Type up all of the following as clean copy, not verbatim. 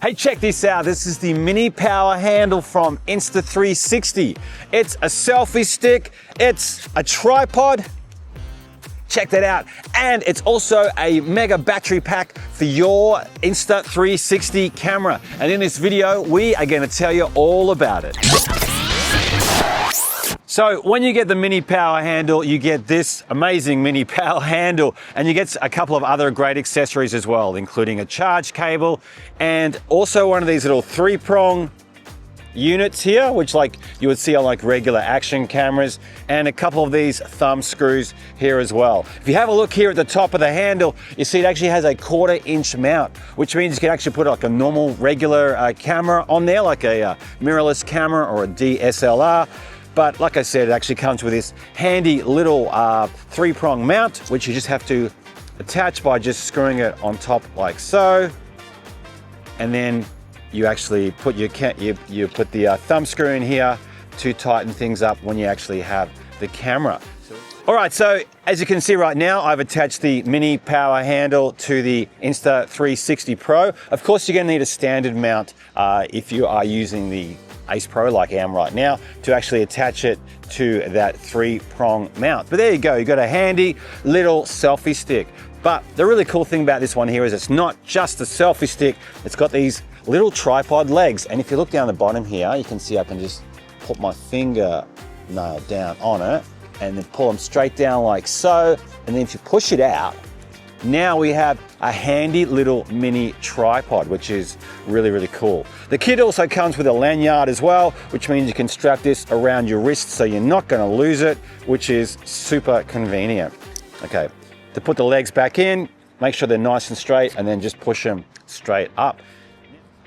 Hey, check this out. This is the mini power handle from Insta360. It's a selfie stick, it's a tripod, check that out. And it's also a mega battery pack for your Insta360 camera. And in this video, we are gonna tell you all about it. So when you get the mini power handle, you get this amazing mini power handle, and you get a couple of other great accessories as well, including a charge cable and also one of these little three-prong units here, which like you would see on like regular action cameras, and a couple of these thumb screws here as well. If you have a look here at the top of the handle, you see it actually has a 1/4-inch mount, which means you can actually put like a normal regular camera on there, like a mirrorless camera or a DSLR. But like I said, it actually comes with this handy little three-prong mount, which you just have to attach by just screwing it on top like so. And then you actually put you put the thumb screw in here to tighten things up when you actually have the camera. All right, so as you can see right now, I've attached the mini power handle to the Insta360 Pro. Of course, you're gonna need a standard mount if you are using the Ace Pro like I am right now to actually attach it to that three-prong mount. But there you go, you got a handy little selfie stick. But the really cool thing about this one here is it's not just a selfie stick, it's got these little tripod legs. And if you look down the bottom here, you can see I can just put my finger nail down on it and then pull them straight down like so. And then if you push it out, now we have a handy little mini tripod, which is really, really cool. The kit also comes with a lanyard as well, which means you can strap this around your wrist so you're not gonna lose it, which is super convenient. Okay, to put the legs back in, make sure they're nice and straight and then just push them straight up.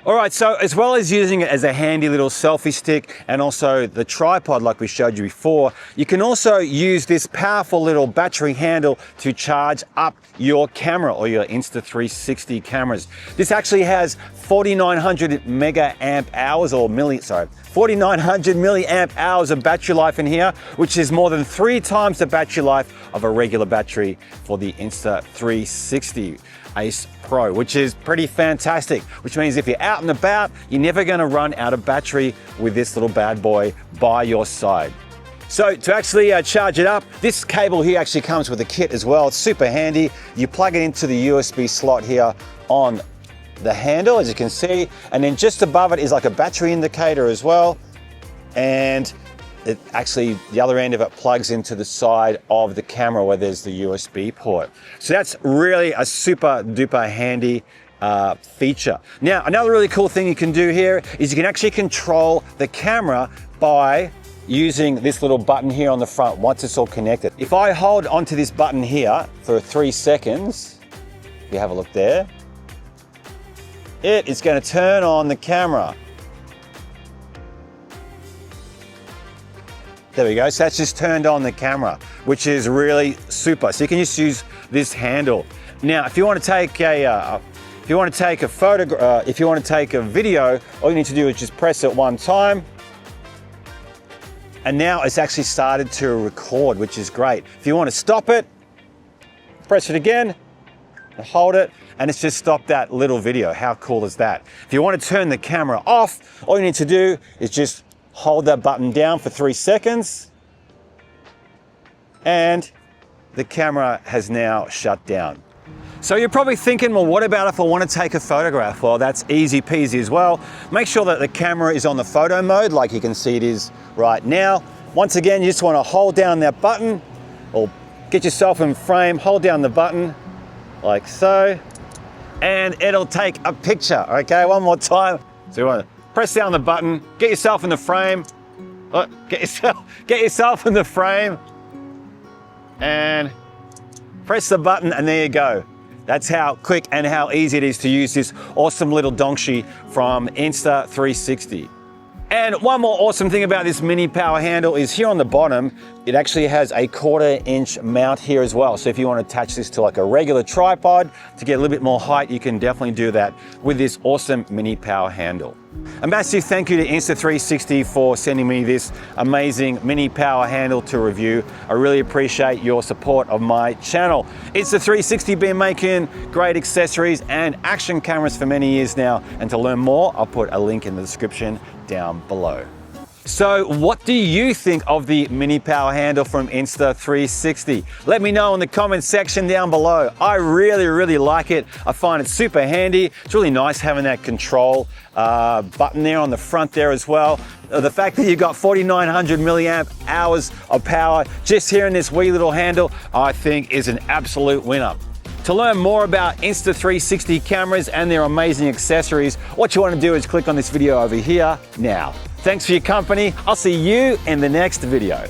All right, so as well as using it as a handy little selfie stick and also the tripod like we showed you before, you can also use this powerful little battery handle to charge up your camera or your Insta360 cameras. This actually has 4,900 mega amp hours or 4,900 milliamp hours of battery life in here, which is more than 3 times the battery life of a regular battery for the Insta360 Ace Pro, which is pretty fantastic, which means if you're out and about, you're never gonna run out of battery with this little bad boy by your side. So to actually charge it up, this cable here actually comes with a kit as well. It's super handy. You plug it into the USB slot here on the handle, as you can see, and then just above it is like a battery indicator as well. And it actually, the other end of it plugs into the side of the camera where there's the USB port. So that's really a super duper handy feature. Now, another really cool thing you can do here is you can actually control the camera by using this little button here on the front once it's all connected. If I hold onto this button here for 3 seconds, if you have a look there, it is going to turn on the camera. There we go, so that's just turned on the camera, which is really super. So you can just use this handle. Now, if you want to take a video, all you need to do is just press it one time, and now it's actually started to record, which is great. If you want to stop it, press it again, and hold it, and it's just stopped that little video. How cool is that? If you want to turn the camera off, all you need to do is just hold that button down for 3 seconds, and the camera has now shut down. So you're probably thinking, well, what about if I want to take a photograph? Well, that's easy peasy as well. Make sure that the camera is on the photo mode, like you can see it is right now. Once again, you just want to hold down that button or get yourself in frame, hold down the button like so, and it'll take a picture. Okay, one more time. So you want to press down the button, get yourself in the frame, get yourself in the frame, and press the button, and there you go. That's how quick and how easy it is to use this awesome little donkey from Insta360. And one more awesome thing about this mini power handle is here on the bottom, It actually has a 1/4-inch mount here as well. So if you want to attach this to like a regular tripod to get a little bit more height, you can definitely do that with this awesome mini power handle. A massive thank you to Insta360 for sending me this amazing mini power handle to review. I really appreciate your support of my channel. Insta360 been making great accessories and action cameras for many years now. And to learn more, I'll put a link in the description down below. So what do you think of the mini power handle from Insta360? Let me know in the comment section down below. I really like it. I find it super handy. It's really nice having that control button there on the front there as well. The fact that you've got 4,900 milliamp hours of power just here in this wee little handle, I think is an absolute winner. To learn more about Insta360 cameras and their amazing accessories, what you want to do is click on this video over here now. Thanks for your company. I'll see you in the next video.